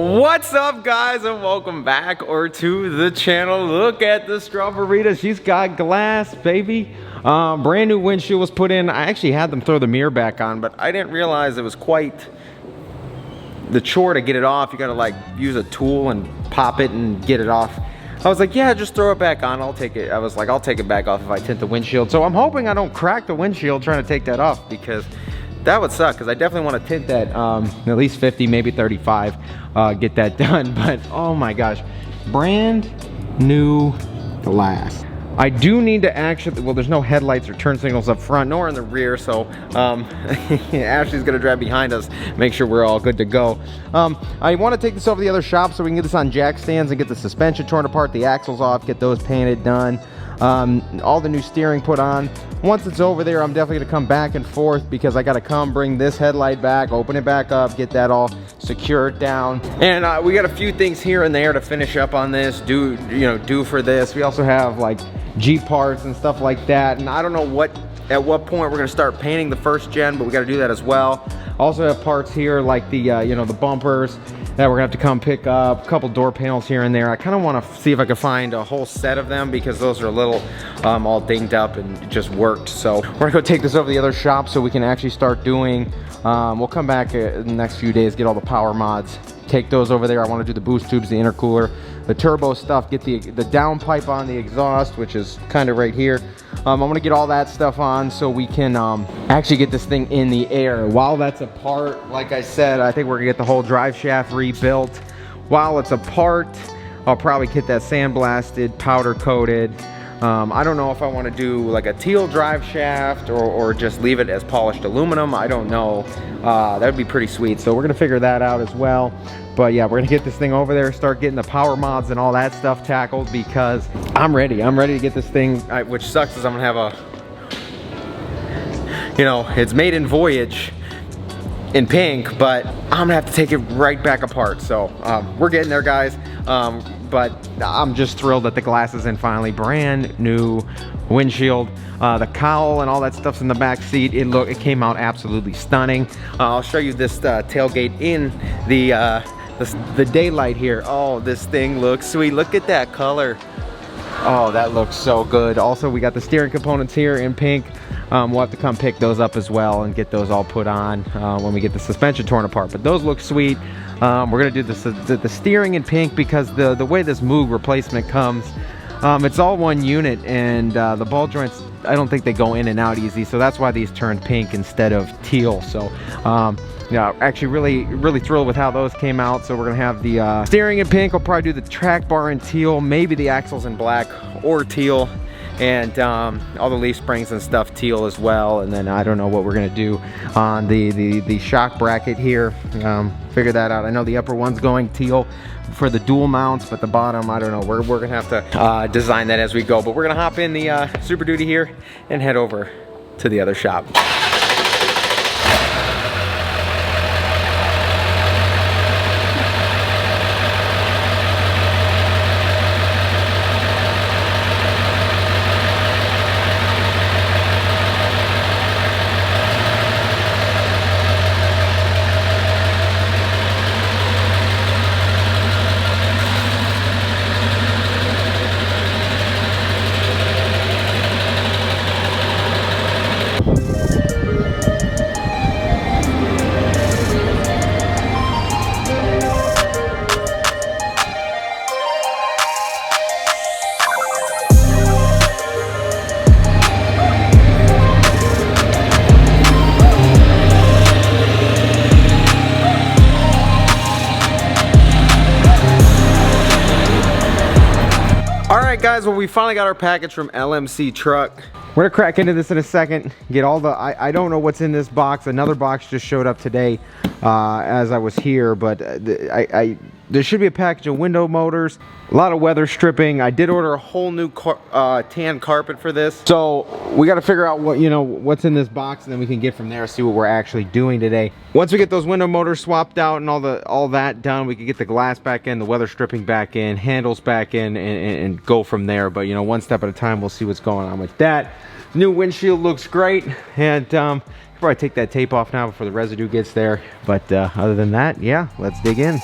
What's up, guys, and welcome back to the channel. Look at the strawberry. She's got glass, baby. Brand new windshield was put in. I actually had them throw the mirror back on, but I didn't realize it was quite the chore to get it off. You gotta like use a tool and pop it and get it off. I was like, yeah, just throw it back on. I'll take it. I was like, I'll take it back off if I tint the windshield. So I'm hoping I don't crack the windshield trying to take that off, because that would suck, because I definitely want to tint that at least 50, maybe 35, get that done. But oh my gosh, brand new glass. I do need to actually, well, there's no headlights or turn signals up front, nor in the rear, so Ashley's gonna drive behind us, make sure we're all good to go. I want to take this over to the other shop so we can get this on jack stands and get the suspension torn apart, the axles off, get those painted, done. All the new steering put on. Once it's over there, I'm definitely gonna come back and forth, because I gotta come bring this headlight back, open it back up, get that all secured down. And we got a few things here and there to finish up on this, do for this. We also have like G parts and stuff like that, and I don't know at what point we're gonna start painting the first gen, but we gotta do that as well. Also have parts here like the the bumpers that we're gonna have to come pick up, a couple door panels here and there. I kind of want to see if I can find a whole set of them, because those are a little all dinged up and just worked. So we're gonna go take this over to the other shop so we can actually start doing, we'll come back in the next few days, get all the power mods, take those over there. I want to do the boost tubes, the intercooler, the turbo stuff, get the downpipe on the exhaust, which is kind of right here. I'm gonna get all that stuff on so we can actually get this thing in the air. While that's apart, like I said, I think we're gonna get the whole drive shaft rebuilt. While it's apart, I'll probably get that sandblasted, powder coated. I don't know if I want to do like a teal drive shaft or just leave it as polished aluminum. I don't know. That would be pretty sweet. So we're gonna figure that out as well. But yeah, we're gonna get this thing over there, start getting the power mods and all that stuff tackled, because I'm ready. I'm ready to get this thing, which sucks is I'm gonna have a, it's made in Voyage in pink, but I'm gonna have to take it right back apart. So we're getting there, guys. But I'm just thrilled that the glass is in finally. Brand new windshield, the cowl and all that stuff's in the back seat. It came out absolutely stunning. I'll show you this tailgate in the daylight here. Oh, this thing looks sweet. Look at that color. Oh, that looks so good. Also, we got the steering components here in pink. We'll have to come pick those up as well and get those all put on when we get the suspension torn apart. But those look sweet. We're gonna do the steering in pink, because the way this Moog replacement comes, it's all one unit, and the ball joints, I don't think they go in and out easy, so that's why these turned pink instead of teal. So yeah, actually really thrilled with how those came out. So we're gonna have the steering in pink. I'll probably do the track bar in teal, maybe the axles in black or teal, and all the leaf springs and stuff teal as well. And then I don't know what we're gonna do on the shock bracket here. Figure that out. I know the upper one's going teal for the dual mounts, but the bottom, I don't know. We're gonna have to design that as we go. But we're gonna hop in the Super Duty here and head over to the other shop. Alright guys, well, we finally got our package from LMC Truck. We're gonna crack into this in a second, get all the, I don't know what's in this box. Another box just showed up today as I was here, but there should be a package of window motors, a lot of weather stripping. I did order a whole new tan carpet for this. So we got to figure out what, what's in this box, and then we can get from there, see what we're actually doing today. Once we get those window motors swapped out and all that done, we can get the glass back in, the weather stripping back in, handles back in, and go from there. But one step at a time, we'll see what's going on with that. New windshield looks great, and probably take that tape off now before the residue gets there. But other than that, yeah, let's dig in.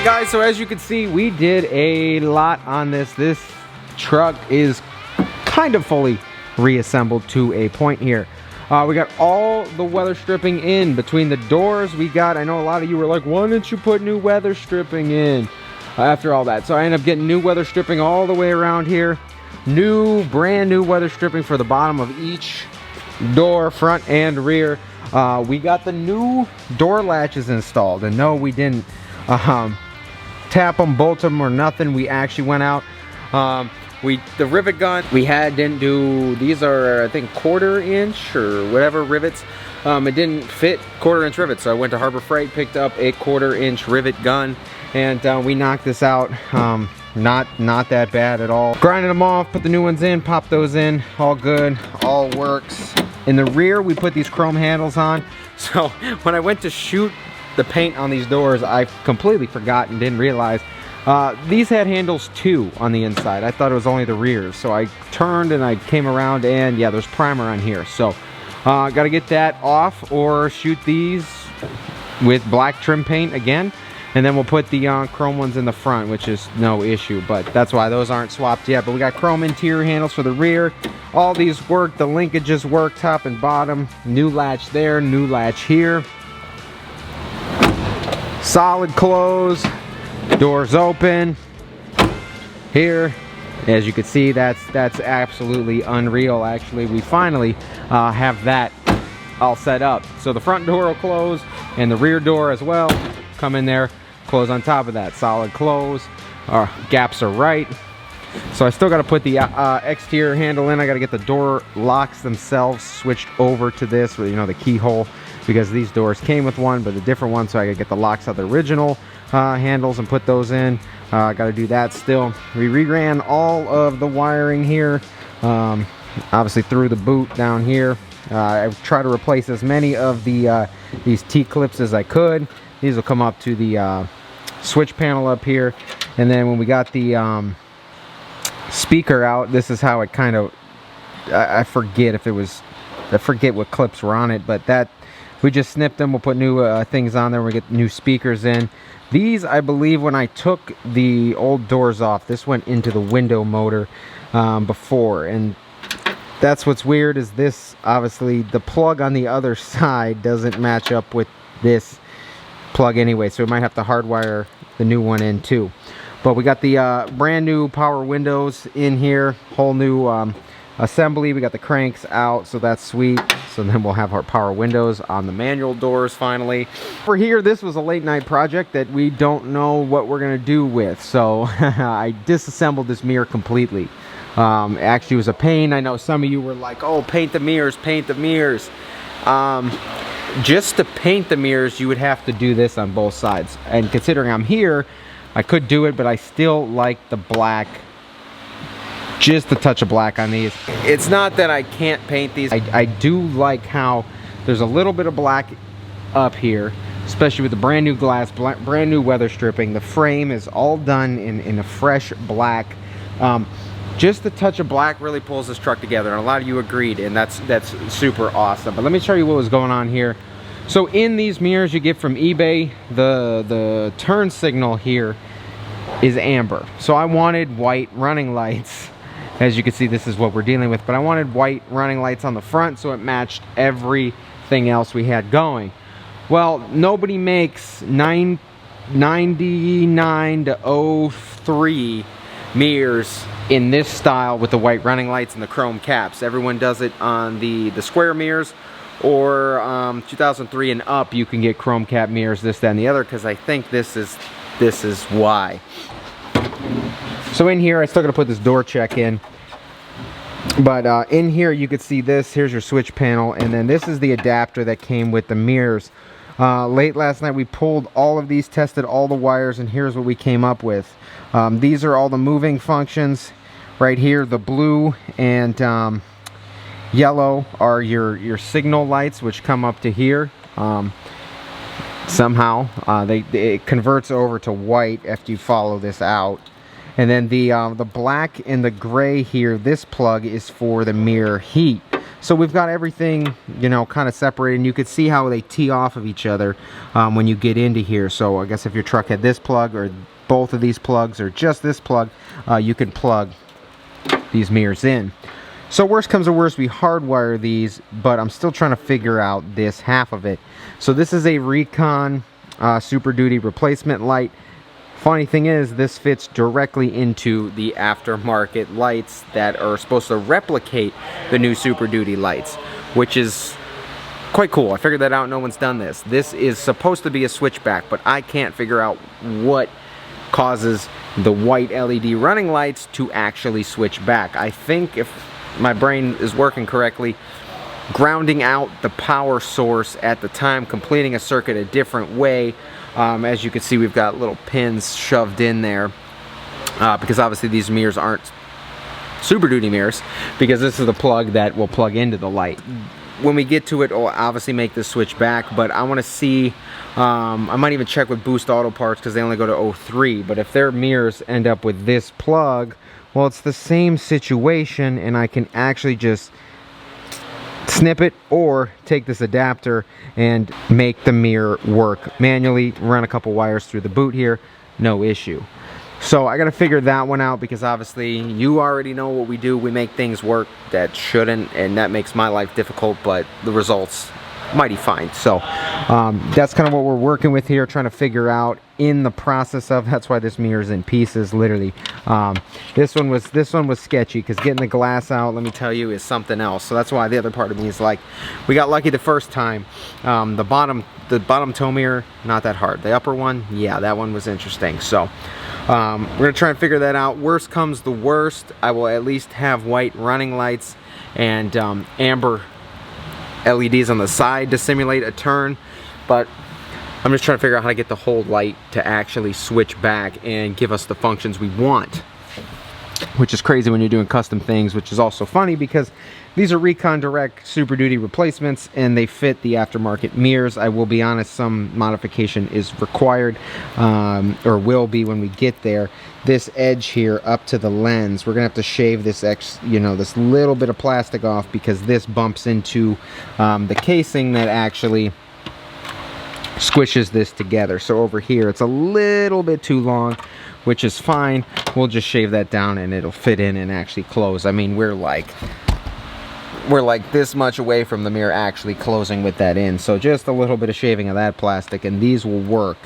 guys, so as you can see, we did a lot on this. This truck is kind of fully reassembled to a point here. We got all the weather stripping in between the doors. I know a lot of you were like, why didn't you put new weather stripping in after all that? So I ended up getting new weather stripping all the way around here. Brand new weather stripping for the bottom of each door, front and rear. We got the new door latches installed, and no, we didn't tap them, bolt them, or nothing. We actually went out. The rivet gun we didn't do. These are, I think, 1/4 inch or whatever rivets. It didn't fit 1/4 inch rivets, so I went to Harbor Freight, picked up a 1/4 inch rivet gun, and we knocked this out. Not that bad at all. Grinded them off, put the new ones in, pop those in, all good, all works. In the rear, we put these chrome handles on. So when I went to shoot the paint on these doors, I completely forgot and didn't realize these had handles too on the inside. I thought it was only the rears. So I turned and I came around, and yeah, there's primer on here. So gotta get that off or shoot these with black trim paint again. And then we'll put the chrome ones in the front, which is no issue, but that's why those aren't swapped yet. But we got chrome interior handles for the rear. All these work, the linkages work, top and bottom. New latch there, new latch here. Solid close, doors open. Here, as you can see, that's absolutely unreal. Actually, we finally have that all set up. So the front door will close, and the rear door as well. Come in there, close on top of that. Solid close. Our gaps are right. So I still got to put the exterior handle in. I got to get the door locks themselves switched over to this, with, you know, the keyhole, because these doors came with one, but a different one. So I got to get the locks out of the original handles and put those in. Got to do that still. We reran all of the wiring here, obviously through the boot down here. I try to replace as many of these T-clips as I could. These will come up to the switch panel up here. And then when we got the speaker out, this is how it kind of, I forget what clips were on it, but that, we just snipped them. We'll put new things on there. We'll get new speakers in. These, I believe, when I took the old doors off, this went into the window motor before. And that's what's weird, is this, obviously, the plug on the other side doesn't match up with this plug anyway, so we might have to hardwire the new one in too. But we got the brand new power windows in here, whole new assembly. We got the cranks out, so that's sweet. So then we'll have our power windows on the manual doors finally. For here, this was a late night project that we don't know what we're gonna do with, so I disassembled this mirror completely. Actually, it was a pain. I know some of you were like, oh, paint the mirrors, paint the mirrors. Just to paint the mirrors, you would have to do this on both sides. And considering I'm here, I could do it, but I still like the black, just a touch of black on these. It's not that I can't paint these. I do like how there's a little bit of black up here, especially with the brand new glass, brand new weather stripping. The frame is all done in a fresh black. Just the touch of black really pulls this truck together, and a lot of you agreed, and that's super awesome. But let me show you what was going on here. So in these mirrors you get from eBay, the turn signal here is amber. So I wanted white running lights. As you can see, this is what we're dealing with, but I wanted white running lights on the front so it matched everything else we had going. Well, nobody makes 99 to 03 mirrors in this style with the white running lights and the chrome caps. Everyone does it on the square mirrors, or 2003 and up you can get chrome cap mirrors, this, that, and the other, because I think this is why. So in here, I still gotta put this door check in, but in here you can see this. Here's your switch panel, and then this is the adapter that came with the mirrors. Late last night we pulled all of these, tested all the wires, and here's what we came up with. These are all the moving functions right here. The blue and yellow are your signal lights, which come up to here. Somehow it converts over to white after you follow this out. And then the black and the gray here, this plug is for the mirror heat. So we've got everything, you know, kind of separated, and you could see how they tee off of each other when you get into here. So I guess if your truck had this plug or both of these plugs or just this plug, you can plug these mirrors in. So worst comes to worst, we hardwire these, but I'm still trying to figure out this half of it. So this is a Recon Super Duty replacement light. Funny thing is, this fits directly into the aftermarket lights that are supposed to replicate the new Super Duty lights, which is quite cool. I figured that out. No one's done this. This is supposed to be a switchback, but I can't figure out what causes the white LED running lights to actually switch back. I think, if my brain is working correctly, grounding out the power source at the time, completing a circuit a different way. As you can see, we've got little pins shoved in there because obviously these mirrors aren't Super Duty mirrors, because this is the plug that will plug into the light. When we get to it, I'll obviously make this switch back, but I want to see, I might even check with Boost Auto Parts because they only go to 03, but if their mirrors end up with this plug, well, it's the same situation, and I can actually just snip it or take this adapter and make the mirror work manually, run a couple wires through the boot here, no issue. So I got to figure that one out, because obviously you already know what we do. We make things work that shouldn't, and that makes my life difficult, but the results mighty fine. So that's kind of what we're working with here, trying to figure out in the process of. That's why this mirror is in pieces, literally. This one was sketchy, because getting the glass out, let me tell you, is something else. So that's why the other part of me is like, we got lucky the first time. The bottom toe mirror, not that hard. The upper one, yeah, that one was interesting. So we're gonna try and figure that out. Worst comes the worst, I will at least have white running lights and amber LEDs on the side to simulate a turn, but I'm just trying to figure out how to get the whole light to actually switch back and give us the functions we want, which is crazy when you're doing custom things, which is also funny because these are Recon Direct Super Duty replacements and they fit the aftermarket mirrors. I will be honest, some modification is required, or will be when we get there. This edge here up to the lens, we're gonna have to shave this this little bit of plastic off, because this bumps into the casing that actually squishes this together. So over here it's a little bit too long, which is fine. We'll just shave that down and it'll fit in and actually close. I mean, we're like this much away from the mirror actually closing with that in. So just a little bit of shaving of that plastic and these will work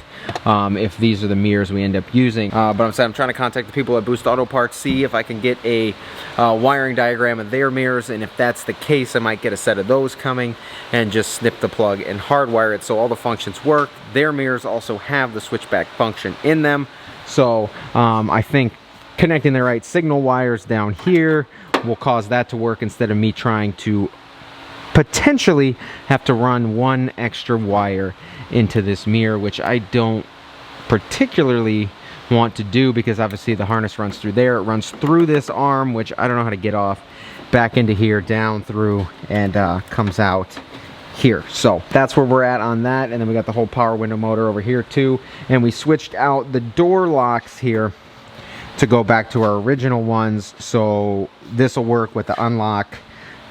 if these are the mirrors we end up using. But I'm trying to contact the people at Boost Auto Parts, see if I can get a wiring diagram of their mirrors, and if that's the case, I might get a set of those coming and just snip the plug and hardwire it so all the functions work. Their mirrors also have the switchback function in them. So I think connecting the right signal wires down here will cause that to work, instead of me trying to potentially have to run one extra wire into this mirror, which I don't particularly want to do, because obviously the harness runs through there, it runs through this arm, which I don't know how to get off, back into here, down through, and comes out here. So that's where we're at on that. And then we got the whole power window motor over here too, and we switched out the door locks here to go back to our original ones, so this will work with the unlock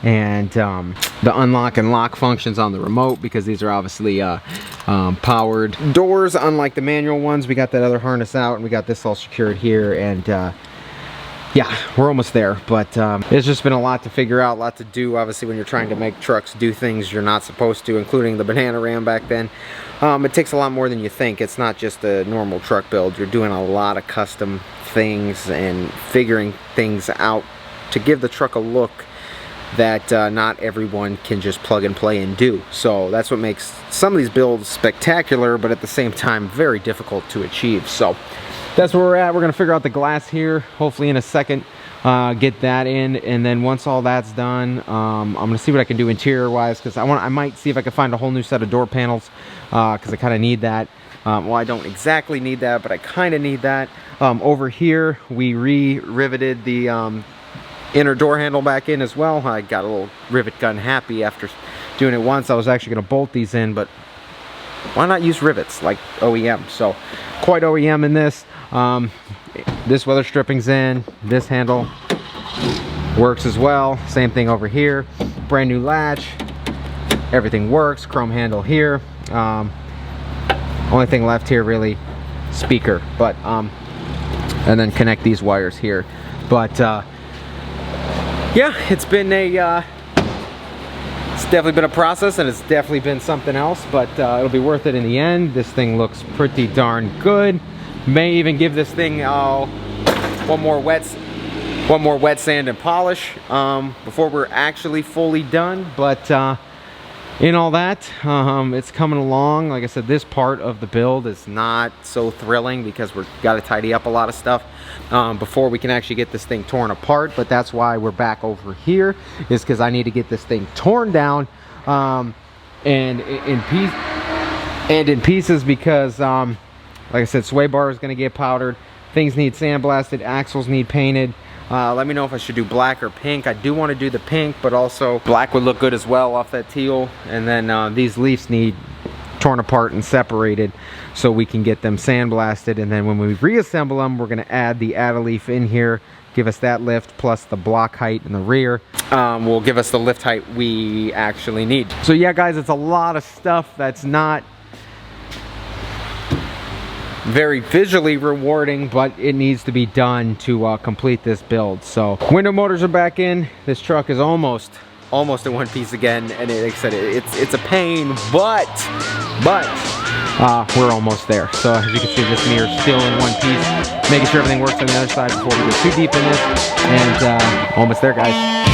and the unlock and lock functions on the remote, because these are obviously powered doors, unlike the manual ones. We got that other harness out and we got this all secured here, and yeah, we're almost there. But it's just been a lot to figure out, a lot to do, obviously, when you're trying to make trucks do things you're not supposed to, including the banana ram back then. It takes a lot more than you think. It's not just a normal truck build. You're doing a lot of custom things and figuring things out to give the truck a look that not everyone can just plug and play and do. So that's what makes some of these builds spectacular, but at the same time very difficult to achieve. So that's where we're at. We're gonna figure out the glass here hopefully in a second, get that in, and then once all that's done, I'm gonna see what I can do interior wise, because I might see if I can find a whole new set of door panels, because I kind of need that. Well, I don't exactly need that, but I kind of need that. Over here we re-riveted the inner door handle back in as well. I got a little rivet gun happy after doing it once. I was actually going to bolt these in, but why not use rivets like OEM? So quite OEM in this. This weather stripping's in. This handle works as well. Same thing over here. brand new latch, everything works, chrome handle here. Only thing left here really, speaker, but and then connect these wires here. But yeah, it's definitely been a process, and it's definitely been something else, but it'll be worth it in the end. This thing looks pretty darn good. May even give this thing one more wet sand and polish before we're actually fully done. But in all that, it's coming along. Like I said, this part of the build is not so thrilling because we've got to tidy up a lot of stuff before we can actually get this thing torn apart. But that's why we're back over here, is because I need to get this thing torn down and in pieces, because like I said, sway bar is going to get powdered, things need sandblasted, axles need painted. Let me know if I should do black or pink. I do want to do the pink, but also black would look good as well off that teal. And then these leaves need torn apart and separated so we can get them sandblasted. And then when we reassemble them, we're going to add the add-a-leaf in here, give us that lift, plus the block height in the rear will give us the lift height we actually need. So yeah, guys, it's a lot of stuff that's not very visually rewarding, but it needs to be done to complete this build. So window motors are back in. This truck is almost in one piece again, and like I said, it's a pain, but we're almost there. So as you can see, this mirror is still in one piece, making sure everything works on the other side before we get too deep in this, and almost there, guys.